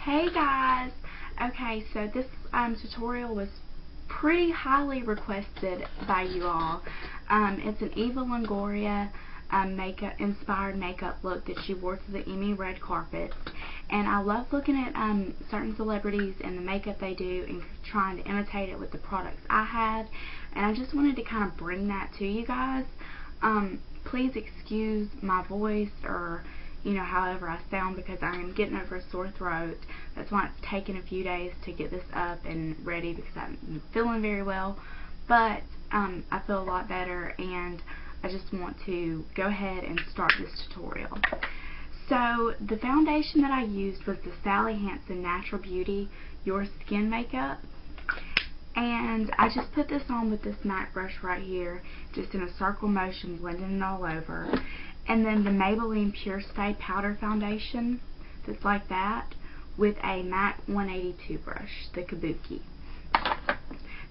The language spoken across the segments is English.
Hey guys! Okay, so this tutorial was pretty highly requested by you all. It's an Eva Longoria inspired makeup look that she wore to the Emmy red carpet. And I love looking at certain celebrities and the makeup they do and trying to imitate it with the products I have. And I just wanted to kind of bring that to you guys. Please excuse my voice or however I sound, because I am getting over a sore throat. That's why it's taken a few days to get this up and ready, because I'm feeling very well. But I feel a lot better, and I just want to go ahead and start this tutorial. So the foundation that I used was the Sally Hansen Natural Beauty Your Skin Makeup. And I just put this on with this MAC brush right here, just in a circle motion, blending it all over. And then the Maybelline Pure Stay Powder Foundation, that's like that, with a MAC 182 brush, the Kabuki.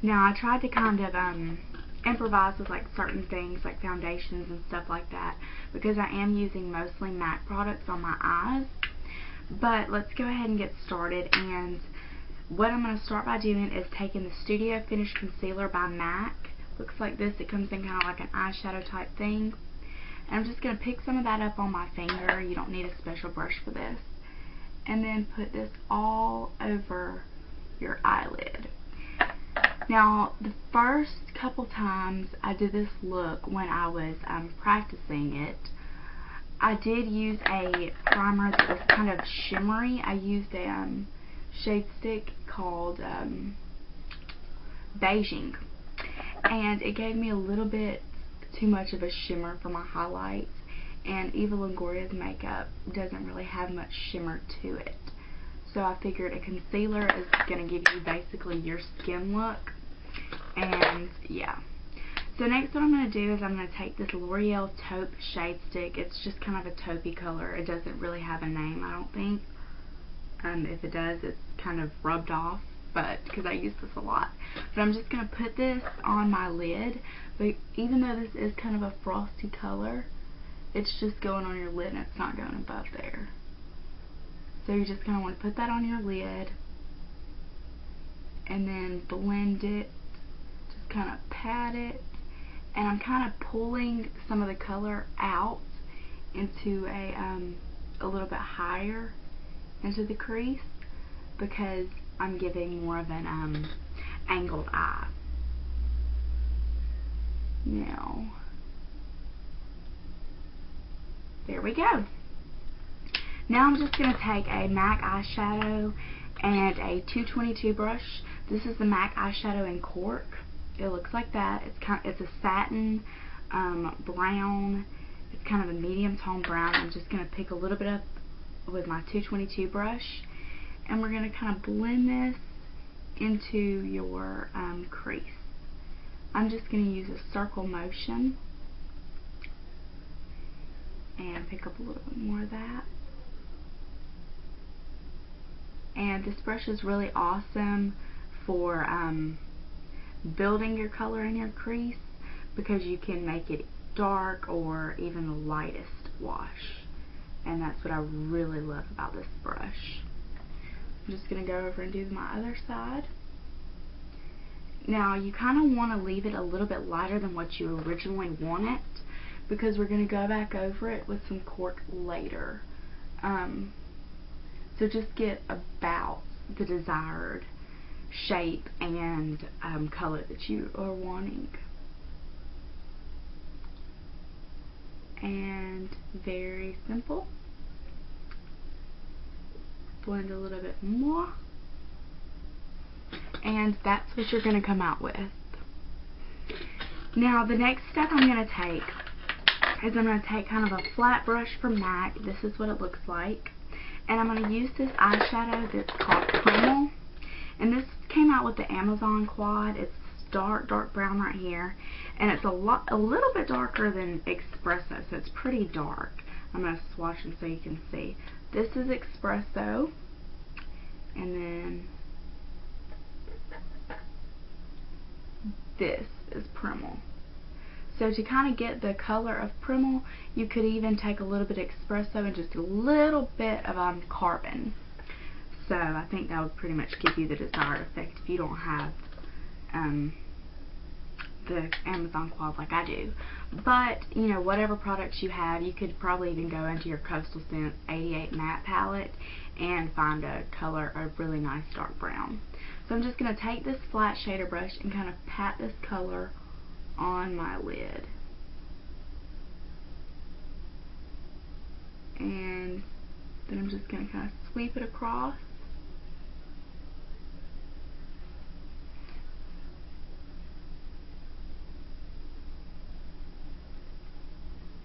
Now I tried to kind of improvise with like certain things like foundations and stuff like that, because I am using mostly MAC products on my eyes. But let's go ahead and get started. And what I'm going to start by doing is taking the Studio Finish Concealer by MAC. Looks like this. It comes in kind of like an eyeshadow type thing. And I'm just going to pick some of that up on my finger. You don't need a special brush for this. And then put this all over your eyelid. Now, the first couple times I did this look when I was practicing it, I did use a primer that was kind of shimmery. I used a shade stick called Beijing, and it gave me a little bit too much of a shimmer for my highlights, and Eva Longoria's makeup doesn't really have much shimmer to it. So I figured a concealer is going to give you basically your skin look. And yeah. So next what I'm going to do is I'm going to take this L'Oreal Taupe shade stick. It's just kind of a taupey color. It doesn't really have a name, I don't think. If it does, it's kind of rubbed off, but because I use this a lot. But I'm just going to put this on my lid. But even though this is kind of a frosty color, it's just going on your lid and it's not going above there. So you just kind of want to put that on your lid and then blend it, just kind of pat it, and I'm kind of pulling some of the color out into a little bit higher into the crease, because I'm giving more of an angled eye. Now, there we go. Now I'm just going to take a MAC eyeshadow and a 222 brush. This is the MAC eyeshadow in Cork. It looks like that. It's a satin brown. It's kind of a medium tone brown. I'm just going to pick a little bit up with my 222 brush, and we're going to kind of blend this into your crease. I'm just going to use a circle motion and pick up a little bit more of that. And this brush is really awesome for building your color in your crease, because you can make it dark or even the lightest wash. And that's what I really love about this brush. I'm just going to go over and do my other side. Now, you kind of want to leave it a little bit lighter than what you originally want it, because we're going to go back over it with some cork later. So just get about the desired shape and color that you are wanting. And very simple. Blend a little bit more. And that's what you're going to come out with. Now the next step I'm going to take is I'm going to take kind of a flat brush from MAC. This is what it looks like. And I'm going to use this eyeshadow that's called Primal. And this came out with the Amazon quad. It's dark brown right here. And it's a little bit darker than Espresso, so it's pretty dark. I'm going to swatch them so you can see. This is Espresso. And then this is Primal. So to kind of get the color of Primal, you could even take a little bit of Espresso and just a little bit of Carbon. So I think that would pretty much give you the desired effect if you don't have the Amazon quad like I do. But, you know, whatever products you have, you could probably even go into your Coastal Scents 88 matte palette and find a color, a really nice dark brown. So I'm just going to take this flat shader brush and kind of pat this color on my lid. And then I'm just going to kind of sweep it across.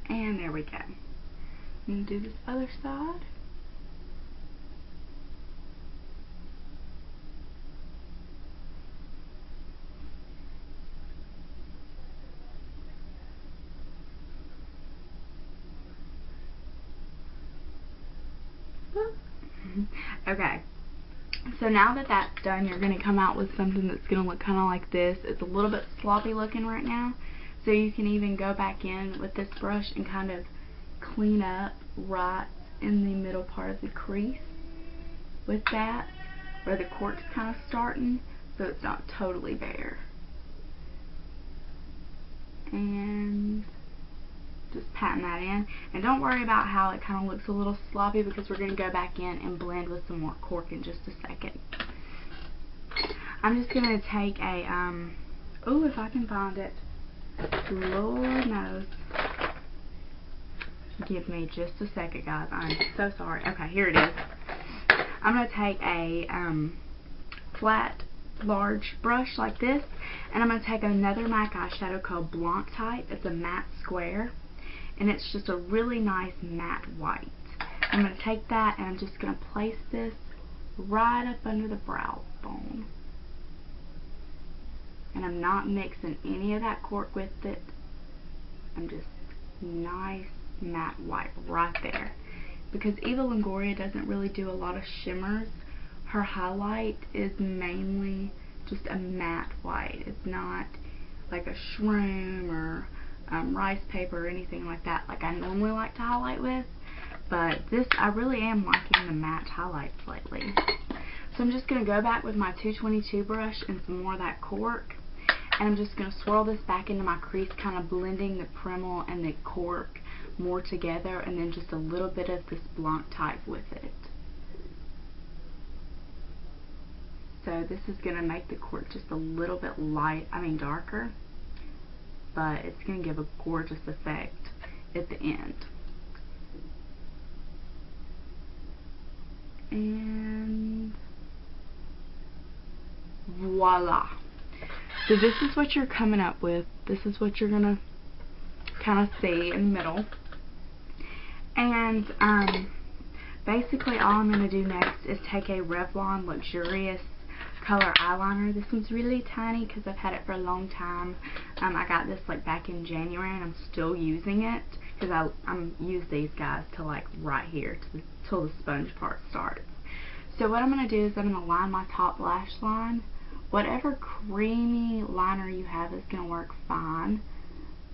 And there we go. And do this other side. Okay, so now that that's done, you're going to come out with something that's going to look kind of like this. It's a little bit sloppy looking right now, so you can even go back in with this brush and kind of clean up right in the middle part of the crease with that, where the cork's kind of starting, so it's not totally bare. And just patting that in, and don't worry about how it kind of looks a little sloppy, because we're going to go back in and blend with some more cork in just a second. I'm just going to take a oh, if I can find it, Lord knows, give me just a second guys, I'm so sorry. Okay, here it is. I'm going to take a flat large brush like this, and I'm going to take another MAC eyeshadow called Blanc Type. It's a matte square, and it's just a really nice matte white. I'm going to take that and I'm just going to place this right up under the brow bone. And I'm not mixing any of that cork with it. I'm just nice matte white right there. Because Eva Longoria doesn't really do a lot of shimmers. Her highlight is mainly just a matte white. It's not like a shroom or rice paper or anything like that like I normally like to highlight with, but this, I really am liking the matte highlights lately. So I'm just going to go back with my 222 brush and some more of that cork, and I'm just going to swirl this back into my crease, kind of blending the Primal and the cork more together, and then just a little bit of this Blanc Type with it. So this is going to make the cork just a little bit darker, but it's going to give a gorgeous effect at the end. And voila. So this is what you're coming up with. This is what you're going to kind of see in the middle. And basically all I'm going to do next is take a Revlon Luxurious color eyeliner. This one's really tiny because I've had it for a long time. I got this like back in January, and I'm still using it because I'm use these guys to like right here till the sponge part starts. So what I'm going to do is I'm going to line my top lash line. Whatever creamy liner you have is going to work fine.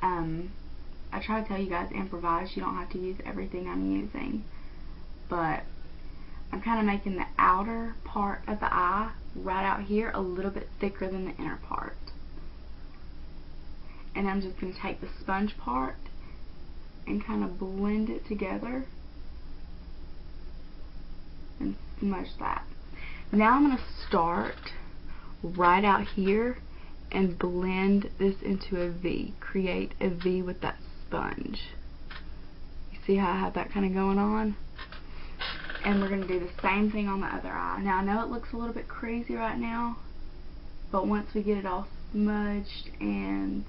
I try to tell you guys, improvise. You don't have to use everything I'm using, but I'm kind of making the outer part of the eye right out here a little bit thicker than the inner part. And I'm just going to take the sponge part and kind of blend it together and smudge that. Now I'm going to start right out here and blend this into a V. Create a V with that sponge. You see how I have that kind of going on? And we're going to do the same thing on the other eye. Now I know it looks a little bit crazy right now, but once we get it all smudged and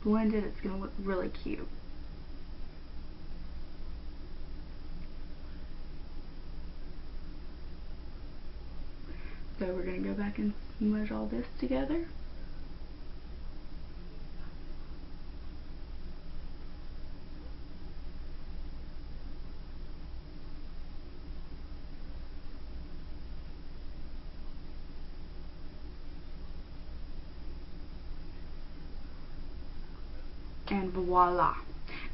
blended, it's going to look really cute. So we're going to go back and smudge all this together. And voila.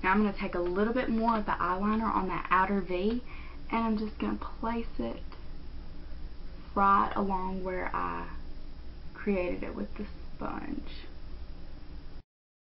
Now I'm going to take a little bit more of the eyeliner on that outer V, and I'm just going to place it right along where I created it with the sponge.